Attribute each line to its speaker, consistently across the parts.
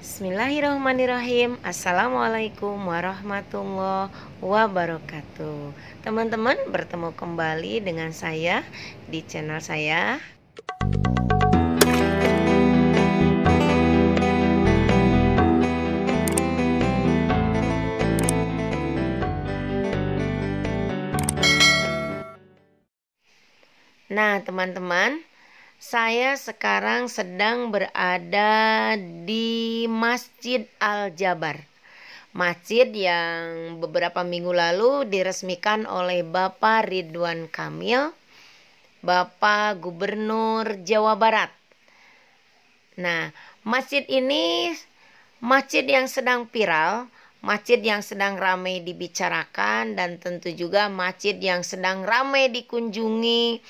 Speaker 1: Bismillahirrahmanirrahim. Assalamualaikum warahmatullahi wabarakatuh. Teman-teman, bertemu kembali dengan saya di channel saya. Nah, teman-teman, saya sekarang sedang berada di Masjid Al-Jabar. Masjid yang beberapa minggu lalu diresmikan oleh Bapak Ridwan Kamil, Bapak Gubernur Jawa Barat. Nah, masjid ini masjid yang sedang viral, masjid yang sedang ramai dibicarakan, dan tentu juga masjid yang sedang ramai dikunjungi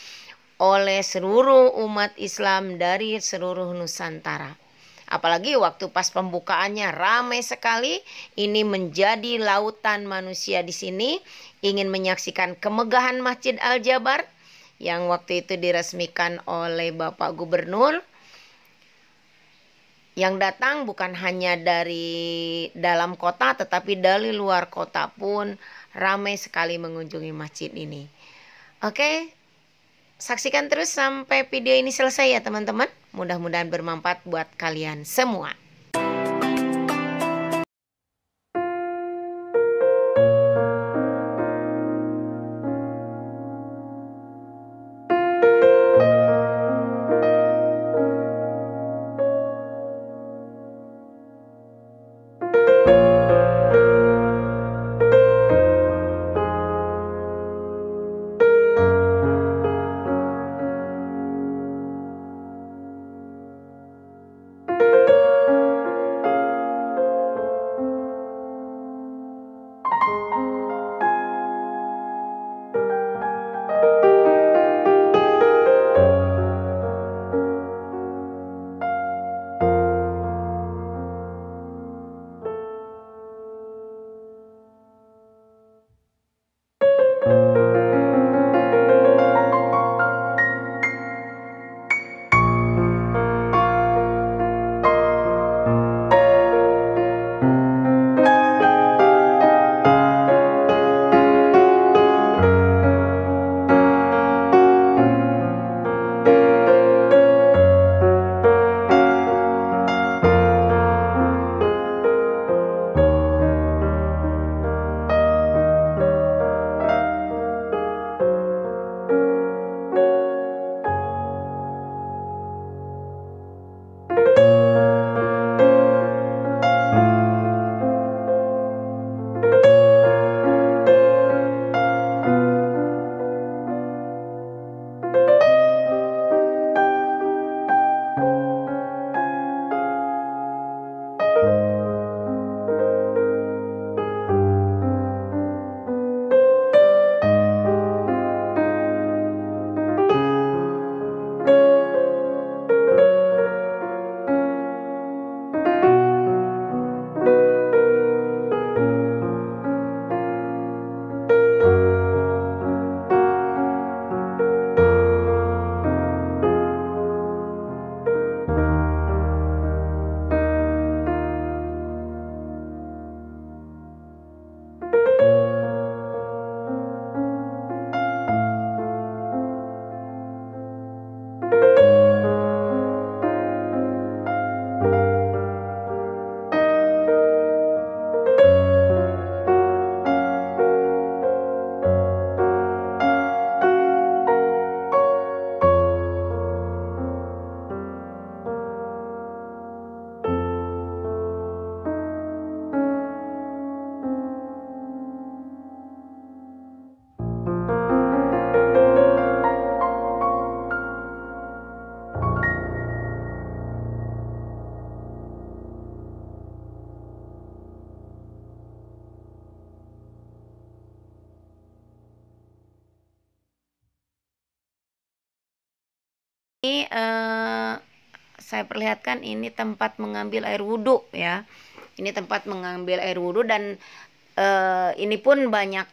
Speaker 1: oleh seluruh umat Islam dari seluruh Nusantara. Apalagi waktu pas pembukaannya ramai sekali. Ini menjadi lautan manusia di sini ingin menyaksikan kemegahan Masjid Al-Jabar yang waktu itu diresmikan oleh Bapak Gubernur. Yang datang bukan hanya dari dalam kota tetapi dari luar kota pun ramai sekali mengunjungi masjid ini. Oke, saksikan terus sampai video ini selesai ya teman-teman. Mudah-mudahan bermanfaat buat kalian semua. Ini saya perlihatkan ini tempat mengambil air wudhu ya. Ini tempat mengambil air wudhu dan ini pun banyak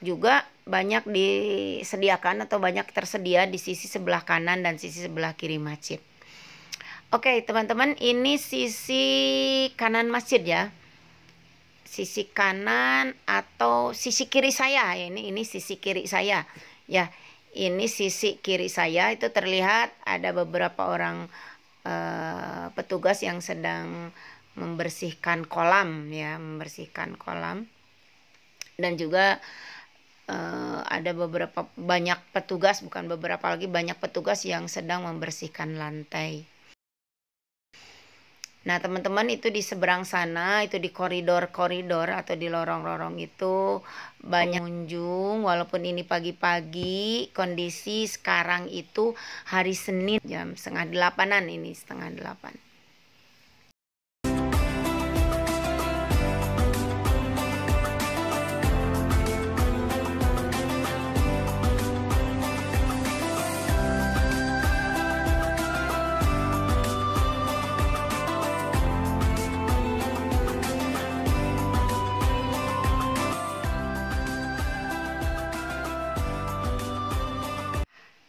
Speaker 1: disediakan atau banyak tersedia di sisi sebelah kanan dan sisi sebelah kiri masjid. Oke, teman-teman, ini sisi kanan masjid ya. Sisi kanan atau sisi kiri saya. Ini sisi kiri saya. Ya, ini sisi kiri saya, itu terlihat ada beberapa orang petugas yang sedang membersihkan kolam ya, membersihkan kolam. Dan juga ada banyak petugas, bukan beberapa lagi, banyak petugas yang sedang membersihkan lantai. Nah, teman-teman, itu di seberang sana, itu di koridor-koridor atau di lorong-lorong itu banyak pengunjung. Walaupun ini pagi-pagi, kondisi sekarang itu hari Senin jam 7:30-an, ini 7:30.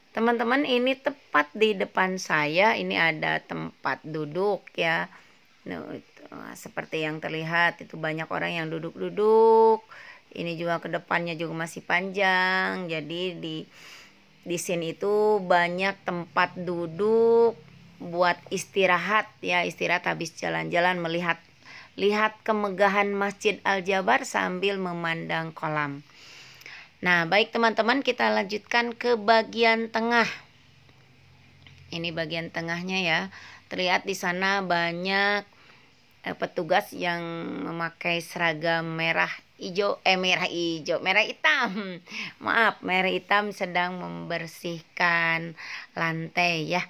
Speaker 1: Teman-teman, ini tepat di depan saya, ini ada tempat duduk ya. Seperti yang terlihat, itu banyak orang yang duduk-duduk. Ini juga ke depannya juga masih panjang. Jadi di sini itu banyak tempat duduk buat istirahat ya, istirahat habis jalan-jalan, lihat kemegahan Masjid Al-Jabar sambil memandang kolam. Nah, baik teman-teman, kita lanjutkan ke bagian tengah. Ini bagian tengahnya ya. Terlihat di sana banyak petugas yang memakai seragam merah hitam. Maaf, merah hitam, sedang membersihkan lantai ya.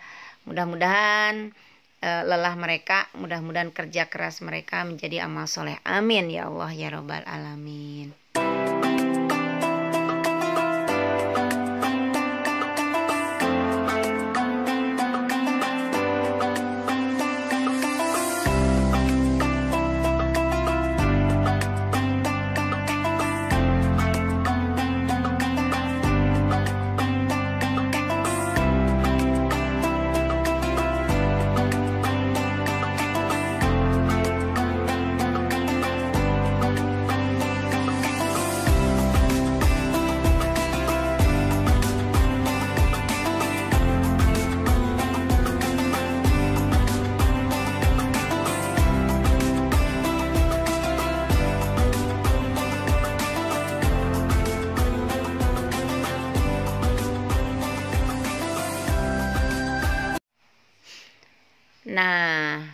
Speaker 1: Mudah-mudahan lelah mereka, mudah-mudahan kerja keras mereka menjadi amal soleh. Amin ya Allah ya Rabbal Alamin. Nah,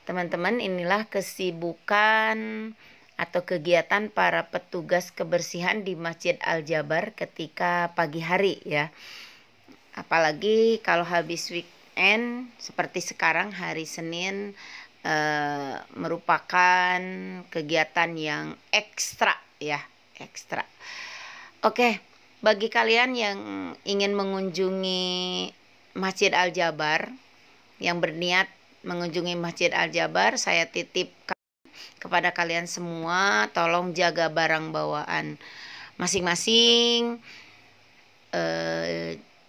Speaker 1: teman-teman, inilah kesibukan atau kegiatan para petugas kebersihan di Masjid Al-Jabar ketika pagi hari ya. Apalagi kalau habis weekend seperti sekarang hari Senin, merupakan kegiatan yang ekstra ya, ekstra. Oke, bagi kalian yang ingin mengunjungi Masjid Al-Jabar, yang berniat mengunjungi Masjid Al-Jabar, saya titip kepada kalian semua, tolong jaga barang bawaan masing-masing,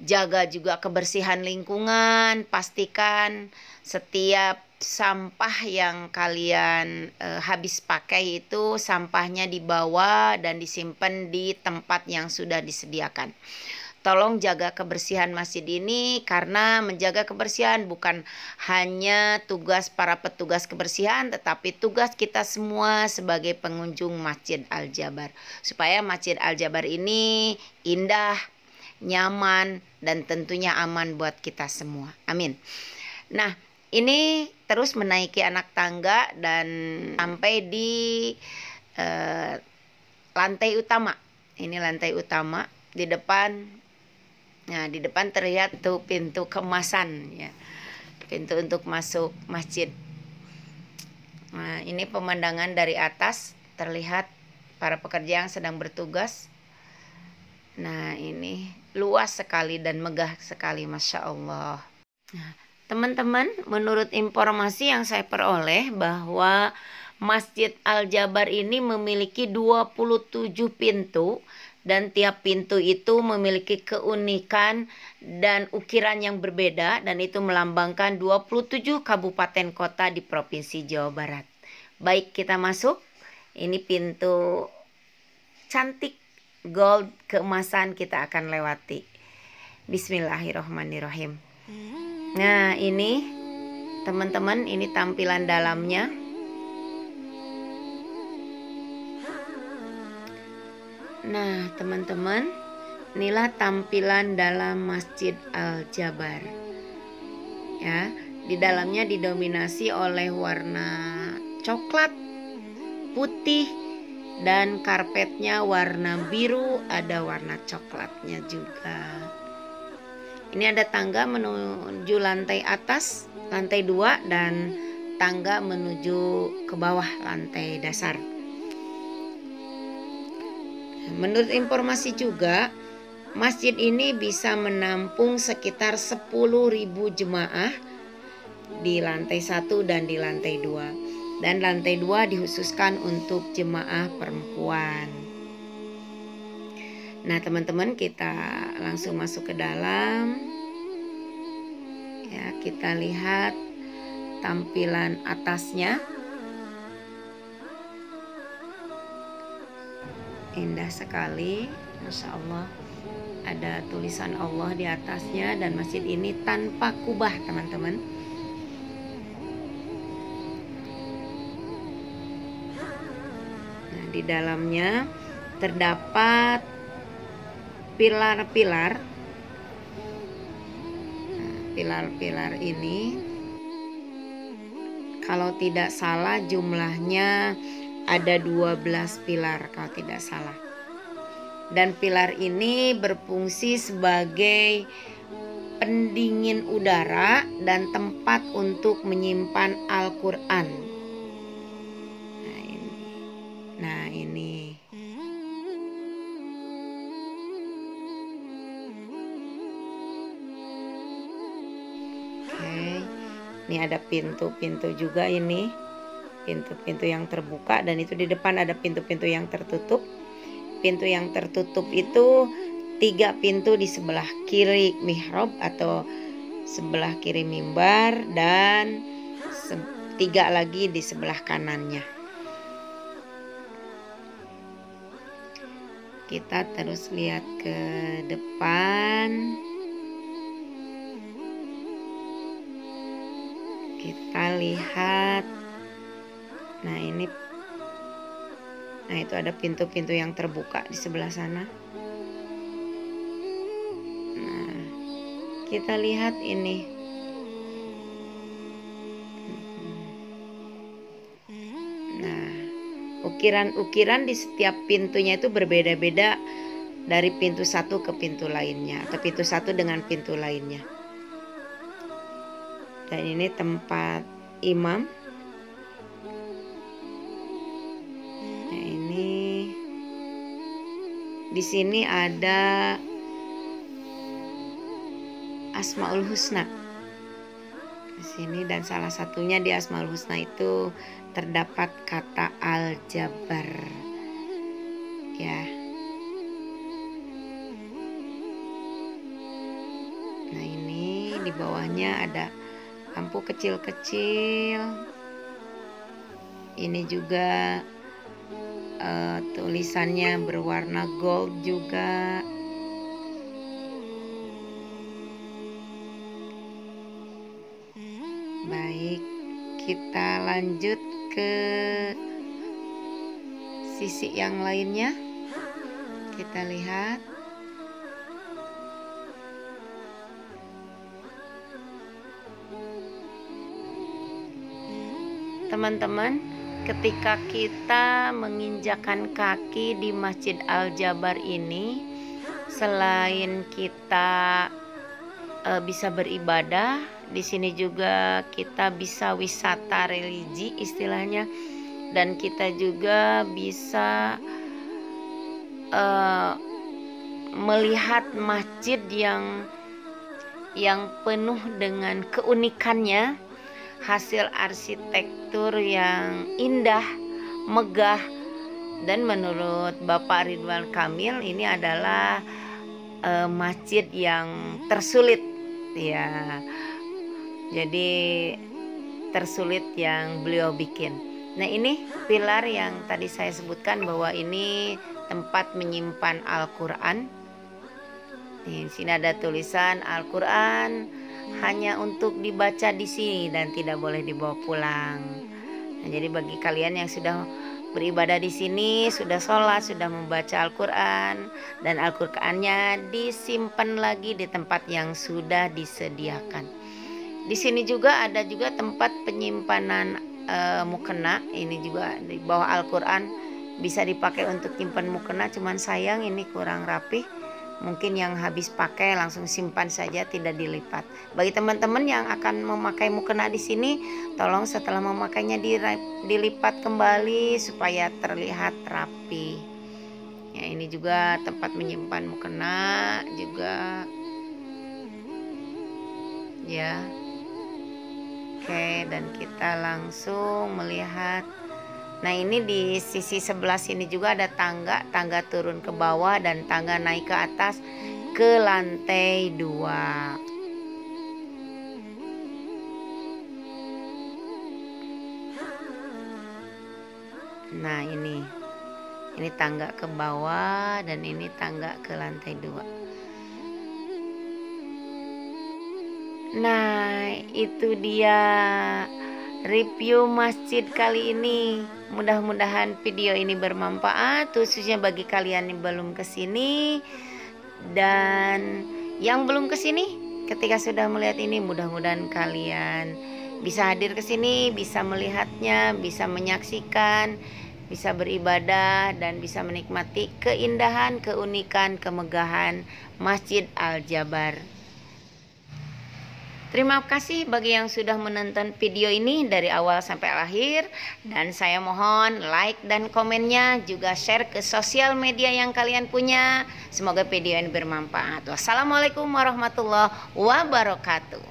Speaker 1: jaga juga kebersihan lingkungan, pastikan setiap sampah yang kalian habis pakai itu sampahnya dibawa dan disimpan di tempat yang sudah disediakan. Tolong jaga kebersihan masjid ini, karena menjaga kebersihan bukan hanya tugas para petugas kebersihan, tetapi tugas kita semua sebagai pengunjung Masjid Al-Jabar. Supaya Masjid Al-Jabar ini indah, nyaman, dan tentunya aman buat kita semua. Amin. Nah, ini terus menaiki anak tangga dan sampai di lantai utama. Ini lantai utama, di depan. Nah, di depan terlihat tuh pintu kemasan ya. Pintu untuk masuk masjid. Nah, ini pemandangan dari atas, terlihat para pekerja yang sedang bertugas. Nah, ini luas sekali dan megah sekali, Masya Allah. Nah, teman-teman, menurut informasi yang saya peroleh bahwa Masjid Al-Jabar ini memiliki 27 pintu dan tiap pintu itu memiliki keunikan dan ukiran yang berbeda, dan itu melambangkan 27 kabupaten kota di Provinsi Jawa Barat. Baik, kita masuk. Ini pintu cantik gold keemasan, kita akan lewati. Bismillahirrohmanirrohim. Nah, ini teman-teman, ini tampilan dalamnya. Nah, teman-teman, inilah tampilan dalam Masjid Al-Jabar. Ya, di dalamnya didominasi oleh warna coklat, putih, dan karpetnya warna biru, ada warna coklatnya juga. Ini ada tangga menuju lantai atas, lantai 2, dan tangga menuju ke bawah, lantai dasar. Menurut informasi juga, masjid ini bisa menampung sekitar 10.000 jemaah di lantai 1 dan di lantai 2. Dan lantai 2 dikhususkan untuk jemaah perempuan. Nah, teman-teman, kita langsung masuk ke dalam. Ya, kita lihat tampilan atasnya. Indah sekali, Masya Allah. Ada tulisan Allah di atasnya, dan masjid ini tanpa kubah, teman-teman. Nah, di dalamnya terdapat pilar-pilar. Nah, pilar-pilar ini, kalau tidak salah jumlahnya ada 12 pilar kalau tidak salah. Dan pilar ini berfungsi sebagai pendingin udara dan tempat untuk menyimpan Al-Quran. Nah ini. Oke. Ini ada pintu-pintu juga ini. Pintu-pintu yang terbuka, dan itu di depan ada pintu-pintu yang tertutup. Pintu yang tertutup itu 3 pintu di sebelah kiri mihrab atau sebelah kiri mimbar, dan 3 lagi di sebelah kanannya. Kita terus lihat ke depan. Kita lihat. Nah, ini. Nah, itu ada pintu-pintu yang terbuka di sebelah sana. Nah, kita lihat ini. Nah, ukiran-ukiran di setiap pintunya itu berbeda-beda dari pintu satu ke pintu lainnya, atau pintu satu dengan pintu lainnya. Dan ini tempat imam. Di sini ada Asmaul Husna. Di sini, dan salah satunya di Asmaul Husna itu terdapat kata Al-Jabar. Ya. Nah, ini di bawahnya ada lampu kecil-kecil. Ini juga tulisannya berwarna gold juga. Baik, kita lanjut ke sisi yang lainnya. Kita lihat. Teman-teman, ketika kita menginjakan kaki di Masjid Al-Jabar ini, selain kita bisa beribadah, di sini juga kita bisa wisata religi istilahnya, dan kita juga bisa melihat masjid yang penuh dengan keunikannya, hasil arsitektur yang indah, megah, Dan menurut Bapak Ridwan Kamil ini adalah masjid yang tersulit ya. Jadi tersulit yang beliau bikin. Nah, ini pilar yang tadi saya sebutkan bahwa ini tempat menyimpan Al-Qur'an. Di sini ada tulisan Al-Qur'an hanya untuk dibaca di sini dan tidak boleh dibawa pulang. Nah, jadi bagi kalian yang sudah beribadah di sini, sudah sholat, sudah membaca Al-Qur'an, dan Al-Qur'annya disimpan lagi di tempat yang sudah disediakan. Di sini juga ada juga tempat penyimpanan mukena. Ini juga di bawah Al-Qur'an, bisa dipakai untuk simpan mukena, cuman sayang ini kurang rapih. Mungkin yang habis pakai langsung simpan saja, tidak dilipat. Bagi teman-teman yang akan memakai mukena di sini, tolong setelah memakainya dilipat kembali supaya terlihat rapi. Ya, ini juga tempat menyimpan mukena juga. Ya. Oke, dan kita langsung melihat. Nah, ini di sisi sebelah sini juga ada tangga turun ke bawah dan tangga naik ke atas ke lantai 2. Nah, ini tangga ke bawah dan ini tangga ke lantai 2. Nah, itu dia review masjid kali ini. Mudah-mudahan video ini bermanfaat, khususnya bagi kalian yang belum kesini. Dan yang belum kesini, ketika sudah melihat ini, mudah-mudahan kalian bisa hadir ke sini, bisa melihatnya, bisa menyaksikan, bisa beribadah, dan bisa menikmati keindahan, keunikan, kemegahan Masjid Al-Jabar. Terima kasih bagi yang sudah menonton video ini dari awal sampai akhir. Dan saya mohon like dan komennya, juga share ke sosial media yang kalian punya. Semoga video ini bermanfaat. Wassalamualaikum warahmatullahi wabarakatuh.